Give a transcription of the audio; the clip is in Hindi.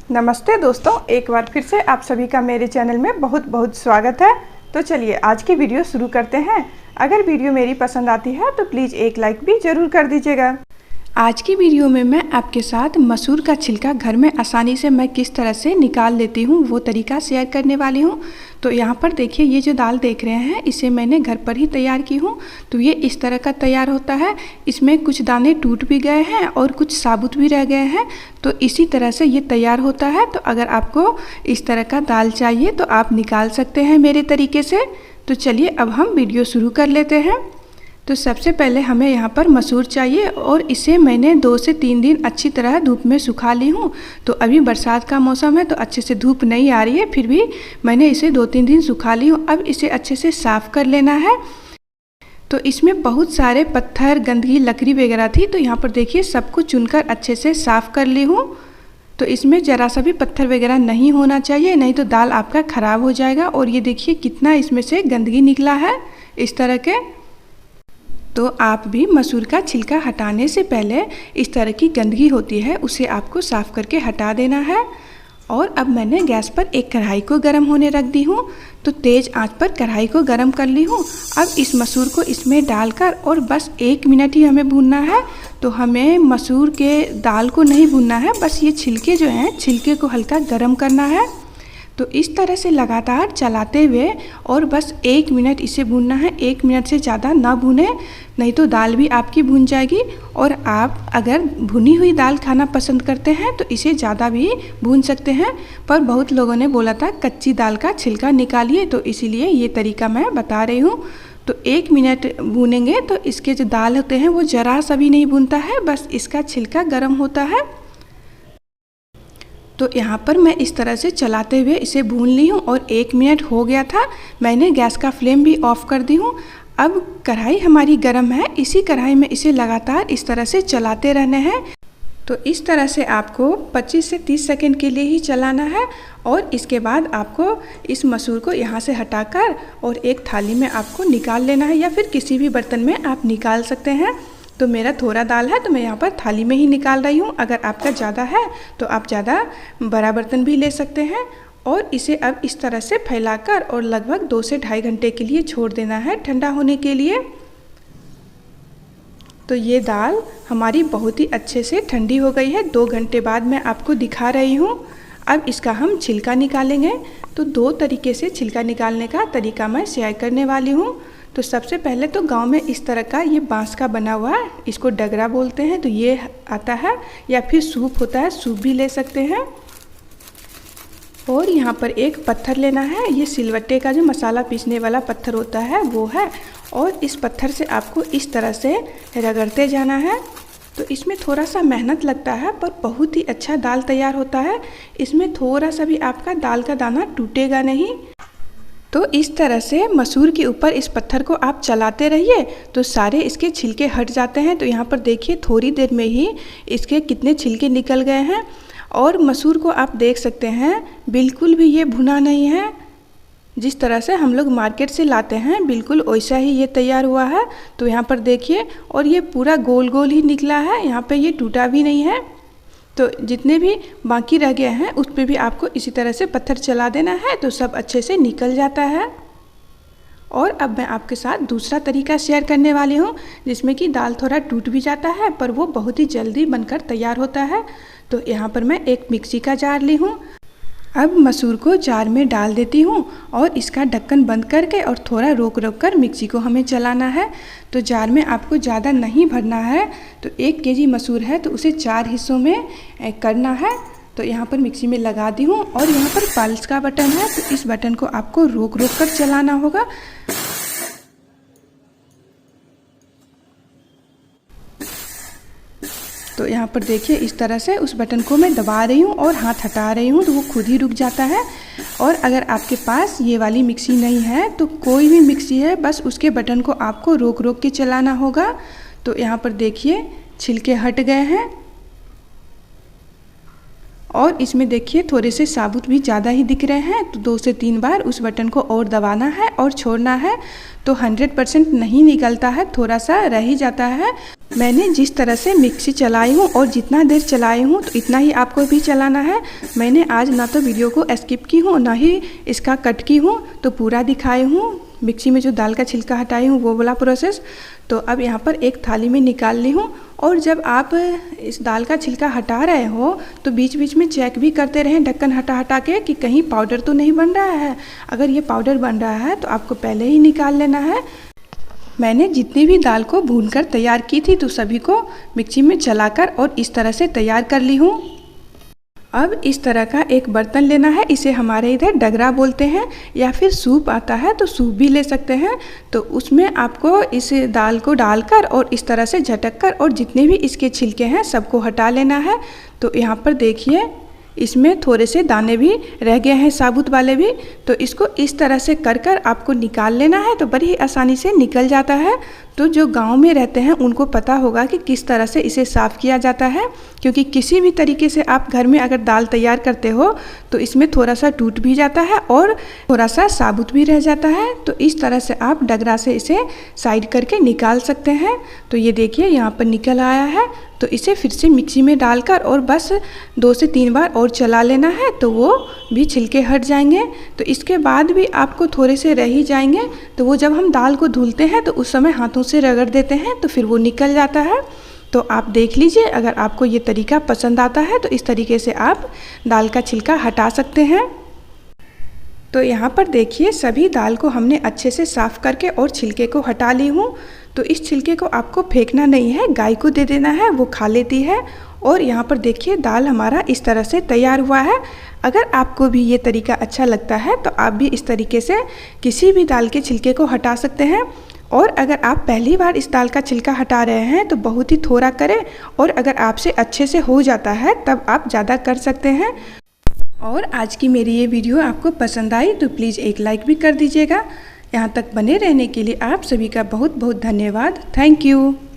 नमस्ते दोस्तों, एक बार फिर से आप सभी का मेरे चैनल में बहुत बहुत स्वागत है। तो चलिए आज की वीडियो शुरू करते हैं। अगर वीडियो मेरी पसंद आती है तो प्लीज़ एक लाइक भी ज़रूर कर दीजिएगा। आज की वीडियो में मैं आपके साथ मसूर का छिलका घर में आसानी से मैं किस तरह से निकाल लेती हूँ वो तरीका शेयर करने वाली हूँ। तो यहाँ पर देखिए, ये जो दाल देख रहे हैं इसे मैंने घर पर ही तैयार की हूँ। तो ये इस तरह का तैयार होता है। इसमें कुछ दाने टूट भी गए हैं और कुछ साबुत भी रह गए हैं। तो इसी तरह से ये तैयार होता है। तो अगर आपको इस तरह का दाल चाहिए तो आप निकाल सकते हैं मेरे तरीके से। तो चलिए अब हम वीडियो शुरू कर लेते हैं। तो सबसे पहले हमें यहाँ पर मसूर चाहिए और इसे मैंने 2 से 3 दिन अच्छी तरह धूप में सुखा ली हूँ। तो अभी बरसात का मौसम है तो अच्छे से धूप नहीं आ रही है, फिर भी मैंने इसे 2-3 दिन सुखा ली हूँ। अब इसे अच्छे से साफ़ कर लेना है। तो इसमें बहुत सारे पत्थर, गंदगी, लकड़ी वगैरह थी। तो यहाँ पर देखिए सबको चुनकर अच्छे से साफ़ कर ली हूँ। तो इसमें ज़रा सा भी पत्थर वगैरह नहीं होना चाहिए, नहीं तो दाल आपका ख़राब हो जाएगा। और ये देखिए कितना इसमें से गंदगी निकला है इस तरह के। तो आप भी मसूर का छिलका हटाने से पहले इस तरह की गंदगी होती है उसे आपको साफ़ करके हटा देना है। और अब मैंने गैस पर एक कढ़ाई को गर्म होने रख दी हूँ। तो तेज़ आंच पर कढ़ाई को गर्म कर ली हूँ। अब इस मसूर को इसमें डालकर और बस 1 मिनट ही हमें भूनना है। तो हमें मसूर के दाल को नहीं भूनना है, बस ये छिलके जो हैं छिलके को हल्का गर्म करना है। तो इस तरह से लगातार चलाते हुए और बस 1 मिनट इसे भूनना है। 1 मिनट से ज़्यादा ना भूने, नहीं तो दाल भी आपकी भून जाएगी। और आप अगर भुनी हुई दाल खाना पसंद करते हैं तो इसे ज़्यादा भी भून सकते हैं, पर बहुत लोगों ने बोला था कच्ची दाल का छिलका निकालिए, तो इसीलिए ये तरीका मैं बता रही हूँ। तो 1 मिनट भूनेंगे तो इसके जो दाल होते हैं वो ज़रा सा भी नहीं भूनता है, बस इसका छिलका गर्म होता है। तो यहाँ पर मैं इस तरह से चलाते हुए इसे भून ली हूँ और 1 मिनट हो गया था। मैंने गैस का फ्लेम भी ऑफ कर दी हूँ। अब कढ़ाई हमारी गर्म है, इसी कढ़ाई में इसे लगातार इस तरह से चलाते रहना है। तो इस तरह से आपको 25 से 30 सेकंड के लिए ही चलाना है। और इसके बाद आपको इस मसूर को यहाँ से हटाकर और एक थाली में आपको निकाल लेना है, या फिर किसी भी बर्तन में आप निकाल सकते हैं। तो मेरा थोड़ा दाल है तो मैं यहाँ पर थाली में ही निकाल रही हूँ। अगर आपका ज़्यादा है तो आप ज़्यादा बड़ा बर्तन भी ले सकते हैं। और इसे अब इस तरह से फैलाकर और लगभग 2 से 2.5 घंटे के लिए छोड़ देना है ठंडा होने के लिए। तो ये दाल हमारी बहुत ही अच्छे से ठंडी हो गई है। 2 घंटे बाद मैं आपको दिखा रही हूँ। अब इसका हम छिलका निकालेंगे। तो 2 तरीके से छिलका निकालने का तरीका मैं शेयर करने वाली हूँ। तो सबसे पहले तो गांव में इस तरह का ये बांस का बना हुआ है, इसको डगरा बोलते हैं, तो ये आता है, या फिर सूप होता है, सूप भी ले सकते हैं। और यहाँ पर एक पत्थर लेना है, ये सिलवट्टे का जो मसाला पीसने वाला पत्थर होता है वो है। और इस पत्थर से आपको इस तरह से रगड़ते जाना है। तो इसमें थोड़ा सा मेहनत लगता है पर बहुत ही अच्छा दाल तैयार होता है। इसमें थोड़ा सा भी आपका दाल का दाना टूटेगा नहीं। तो इस तरह से मसूर के ऊपर इस पत्थर को आप चलाते रहिए तो सारे इसके छिलके हट जाते हैं। तो यहाँ पर देखिए थोड़ी देर में ही इसके कितने छिलके निकल गए हैं। और मसूर को आप देख सकते हैं बिल्कुल भी ये भुना नहीं है। जिस तरह से हम लोग मार्केट से लाते हैं बिल्कुल वैसा ही ये तैयार हुआ है। तो यहाँ पर देखिए, और ये पूरा गोल गोल ही निकला है, यहाँ पे ये टूटा भी नहीं है। तो जितने भी बाकी रह गए हैं उस पर भी आपको इसी तरह से पत्थर चला देना है तो सब अच्छे से निकल जाता है। और अब मैं आपके साथ दूसरा तरीका शेयर करने वाली हूँ जिसमें कि दाल थोड़ा टूट भी जाता है पर वो बहुत ही जल्दी बनकर तैयार होता है। तो यहाँ पर मैं एक मिक्सी का जार ली हूँ। अब मसूर को जार में डाल देती हूँ और इसका ढक्कन बंद करके और थोड़ा रोक रोक कर मिक्सी को हमें चलाना है। तो जार में आपको ज़्यादा नहीं भरना है। तो 1 केजी मसूर है तो उसे 4 हिस्सों में करना है। तो यहाँ पर मिक्सी में लगा दी हूँ और यहाँ पर पल्स का बटन है, तो इस बटन को आपको रोक रोक कर चलाना होगा। तो यहाँ पर देखिए इस तरह से उस बटन को मैं दबा रही हूँ और हाथ हटा रही हूँ तो वो खुद ही रुक जाता है। और अगर आपके पास ये वाली मिक्सी नहीं है तो कोई भी मिक्सी है, बस उसके बटन को आपको रोक रोक के चलाना होगा। तो यहाँ पर देखिए छिलके हट गए हैं और इसमें देखिए थोड़े से साबुत भी ज़्यादा ही दिख रहे हैं। तो 2 से 3 बार उस बटन को और दबाना है और छोड़ना है। तो 100% नहीं निकलता है, थोड़ा सा रह ही जाता है। मैंने जिस तरह से मिक्सी चलाई हूँ और जितना देर चलाई हूँ तो इतना ही आपको भी चलाना है। मैंने आज ना तो वीडियो को स्किप की हूँ ना ही इसका कट की हूँ, तो पूरा दिखाई हूँ। मिक्सी में जो दाल का छिलका हटाई हूँ वो वाला प्रोसेस। तो अब यहाँ पर एक थाली में निकाल ली हूँ। और जब आप इस दाल का छिलका हटा रहे हो तो बीच बीच में चेक भी करते रहें ढक्कन हटा हटा के कि कहीं पाउडर तो नहीं बन रहा है। अगर ये पाउडर बन रहा है तो आपको पहले ही निकाल लेना है। मैंने जितनी भी दाल को भूनकर तैयार की थी तो सभी को मिक्सी में चलाकर और इस तरह से तैयार कर ली हूँ। अब इस तरह का एक बर्तन लेना है, इसे हमारे इधर डगरा बोलते हैं, या फिर सूप आता है तो सूप भी ले सकते हैं। तो उसमें आपको इस दाल को डालकर और इस तरह से झटक कर और जितने भी इसके छिलके हैं सबको हटा लेना है। तो यहाँ पर देखिए इसमें थोड़े से दाने भी रह गए हैं, साबुत वाले भी। तो इसको इस तरह से कर कर आपको निकाल लेना है, तो बड़ी आसानी से निकल जाता है। तो जो गांव में रहते हैं उनको पता होगा कि किस तरह से इसे साफ़ किया जाता है, क्योंकि किसी भी तरीके से आप घर में अगर दाल तैयार करते हो तो इसमें थोड़ा सा टूट भी जाता है और थोड़ा सा साबुत भी रह जाता है। तो इस तरह से आप डगरा से इसे साइड करके निकाल सकते हैं। तो ये देखिए यहाँ पर निकल आया है। तो इसे फिर से मिक्सी में डालकर और बस 2 से 3 बार और चला लेना है, तो वो भी छिलके हट जाएंगे। तो इसके बाद भी आपको थोड़े से रह ही जाएंगे, तो वो जब हम दाल को धुलते हैं तो उस समय हाथों से रगड़ देते हैं तो फिर वो निकल जाता है। तो आप देख लीजिए, अगर आपको ये तरीका पसंद आता है तो इस तरीके से आप दाल का छिलका हटा सकते हैं। तो यहाँ पर देखिए सभी दाल को हमने अच्छे से साफ़ करके और छिलके को हटा ली हूँ। तो इस छिलके को आपको फेंकना नहीं है, गाय को दे देना है, वो खा लेती है। और यहाँ पर देखिए दाल हमारा इस तरह से तैयार हुआ है। अगर आपको भी ये तरीका अच्छा लगता है तो आप भी इस तरीके से किसी भी दाल के छिलके को हटा सकते हैं। और अगर आप पहली बार इस दाल का छिलका हटा रहे हैं तो बहुत ही थोड़ा करें, और अगर आपसे अच्छे से हो जाता है तब आप ज़्यादा कर सकते हैं। और आज की मेरी ये वीडियो आपको पसंद आई तो प्लीज़ एक लाइक भी कर दीजिएगा। यहाँ तक बने रहने के लिए आप सभी का बहुत बहुत धन्यवाद। Thank you.